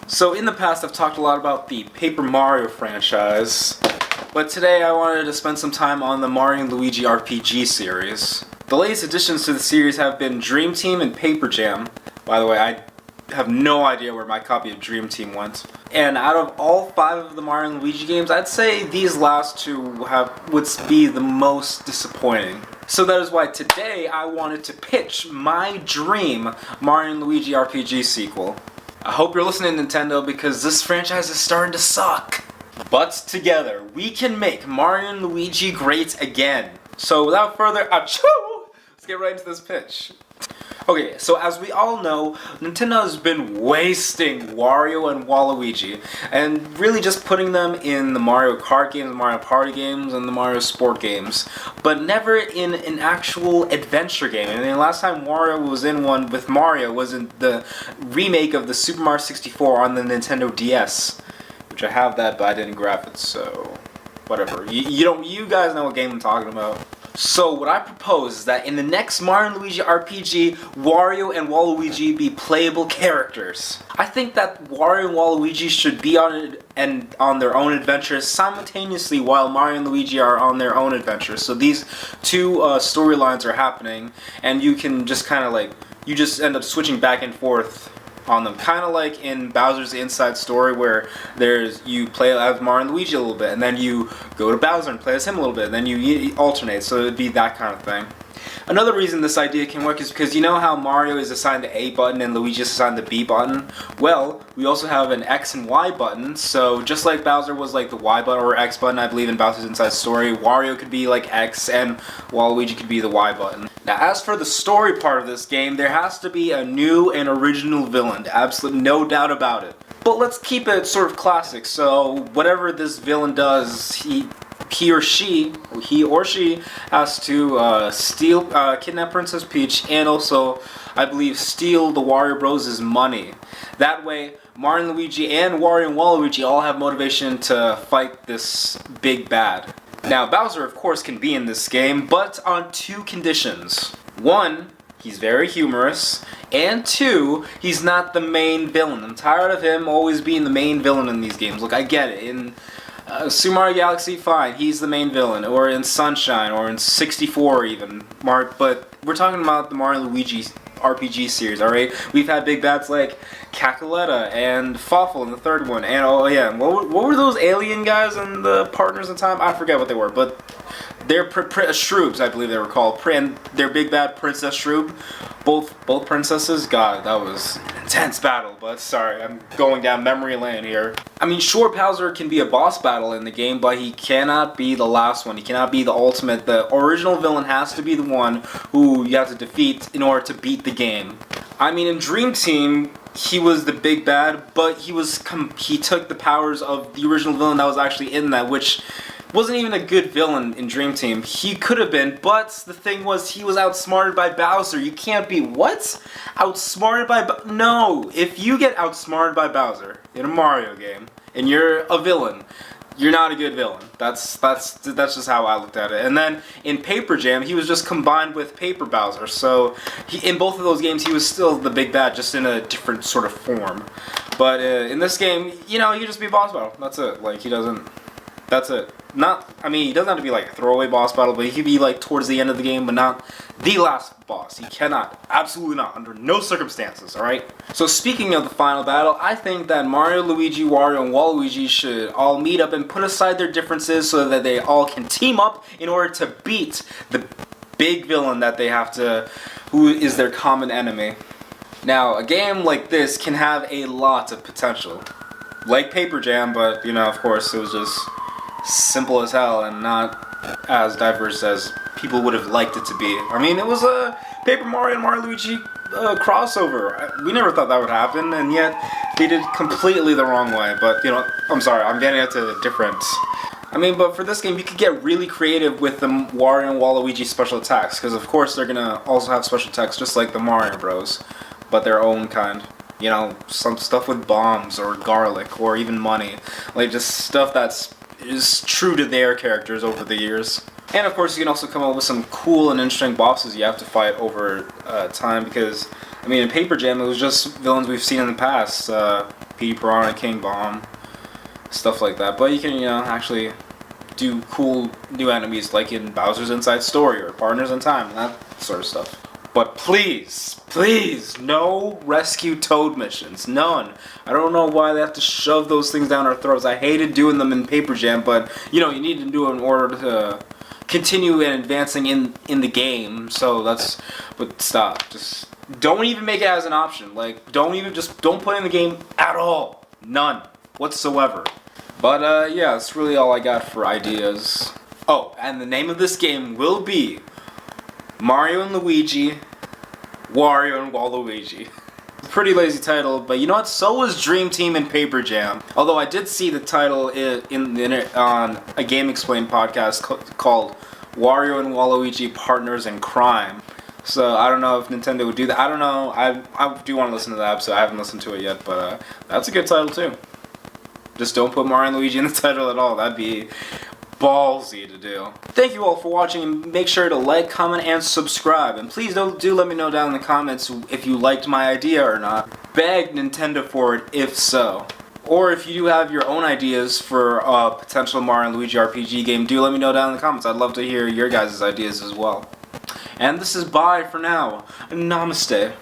So in the past I've talked a lot about the Paper Mario franchise, but today I wanted to spend some time on the Mario and Luigi RPG series. The latest additions to the series have been Dream Team and Paper Jam. By the way, I have no idea where my copy of Dream Team went. And out of all 5 of the Mario and Luigi games, I'd say these last 2 would be the most disappointing. So that is why today I wanted to pitch my dream Mario and Luigi RPG sequel. I hope you're listening, Nintendo, because this franchise is starting to suck. But together, we can make Mario and Luigi great again. So without further ado, let's get right into this pitch. Okay, so as we all know, Nintendo has been wasting Wario and Waluigi and really just putting them in the Mario Kart games, the Mario Party games, and the Mario Sport games, but never in an actual adventure game. And the last time Wario was in one with Mario was in the remake of the Super Mario 64 on the Nintendo DS, which I have that, but I didn't grab it, so whatever. You guys know what game I'm talking about. So what I propose is that in the next Mario and Luigi RPG, Wario and Waluigi be playable characters. I think that Wario and Waluigi should be on their own adventures simultaneously while Mario and Luigi are on their own adventures. So these 2 storylines are happening, and you can just kind of like, you just end up switching back and forth on them, kind of like in Bowser's Inside Story, where you play as Mario and Luigi a little bit, and then you go to Bowser and play as him a little bit, and then you alternate, so it'd be that kind of thing. Another reason this idea can work is because you know how Mario is assigned the A button and Luigi is assigned the B button? Well, we also have an X and Y button, so just like Bowser was like the Y button or X button, I believe in Bowser's Inside Story, Wario could be like X and Waluigi could be the Y button. Now as for the story part of this game, there has to be a new and original villain, absolutely no doubt about it. But let's keep it sort of classic, so whatever this villain does, he or she has to kidnap Princess Peach and also, I believe, steal the Wario Bros' money. That way, Mario and Luigi and Wario and Waluigi all have motivation to fight this big bad. Now, Bowser, of course, can be in this game, but on 2 conditions. 1, he's very humorous, and 2, he's not the main villain. I'm tired of him always being the main villain in these games. Look, I get it. In Super Mario Galaxy, fine, he's the main villain, or in Sunshine, or in 64 even, but we're talking about the Mario and Luigi RPG series, alright? We've had big bads like Cackaletta and Fawful in the 3rd one, and oh yeah, what were those alien guys and the partners in time? I forget what they were, but they're Shroobs, I believe they were called, and they're big bad Princess Shroob. Both princesses. God, that was an intense battle. But sorry, I'm going down memory lane here. I mean, sure, Bowser can be a boss battle in the game, but he cannot be the last one. He cannot be the ultimate. The original villain has to be the one who you have to defeat in order to beat the game. I mean, in Dream Team, he was the big bad, but he took the powers of the original villain that was actually in that, which wasn't even a good villain in Dream Team. He could have been, but the thing was, he was outsmarted by Bowser. You can't be, what? Outsmarted by No! If you get outsmarted by Bowser in a Mario game, and you're a villain, you're not a good villain. That's just how I looked at it. And then in Paper Jam, he was just combined with Paper Bowser. So in both of those games, he was still the big bad, just in a different sort of form. But in this game, you know, he just be boss battle. That's it. Like, he doesn't. That's it. I mean, he doesn't have to be like a throwaway boss battle, but he could be like towards the end of the game, but not the last boss. He cannot. Absolutely not. Under no circumstances, alright? So speaking of the final battle, I think that Mario, Luigi, Wario, and Waluigi should all meet up and put aside their differences so that they all can team up in order to beat the big villain that they have to, who is their common enemy. Now, a game like this can have a lot of potential. Like Paper Jam, but, you know, of course, it was just simple as hell and not as diverse as people would have liked it to be. I mean, it was a Paper Mario and Mario Luigi crossover. We never thought that would happen, and yet they did completely the wrong way. But, you know, I'm sorry, I'm getting into different. I mean, but for this game, you could get really creative with the Wario and Waluigi special attacks, because of course they're gonna also have special attacks just like the Mario Bros, but their own kind. You know, some stuff with bombs or garlic or even money, like just stuff is true to their characters over the years. And of course, you can also come up with some cool and interesting bosses you have to fight over time, because, I mean, in Paper Jam, it was just villains we've seen in the past. Petey Piranha, King Bomb, stuff like that. But you can, actually do cool new enemies like in Bowser's Inside Story or Partners in Time and that sort of stuff. But please, please, no rescue Toad missions. None. I don't know why they have to shove those things down our throats. I hated doing them in Paper Jam, but, you need to do it in order to continue and advancing in the game. So but stop. Just don't even make it as an option. Like, don't put it in the game at all. None. Whatsoever. But, yeah, that's really all I got for ideas. Oh, and the name of this game will be Mario and Luigi, Wario and Waluigi. Pretty lazy title, but you know what? So was Dream Team and Paper Jam. Although I did see the title on a Game Explained podcast called Wario and Waluigi Partners in Crime. So I don't know if Nintendo would do that. I don't know. I do want to listen to that episode. I haven't listened to it yet, but that's a good title too. Just don't put Mario and Luigi in the title at all. That'd be ballsy to do. Thank you all for watching, and make sure to like, comment, and subscribe. And please do let me know down in the comments if you liked my idea or not. Beg Nintendo for it if so. Or if you do have your own ideas for a potential Mario and Luigi RPG game, do let me know down in the comments. I'd love to hear your guys' ideas as well. And this is bye for now. Namaste.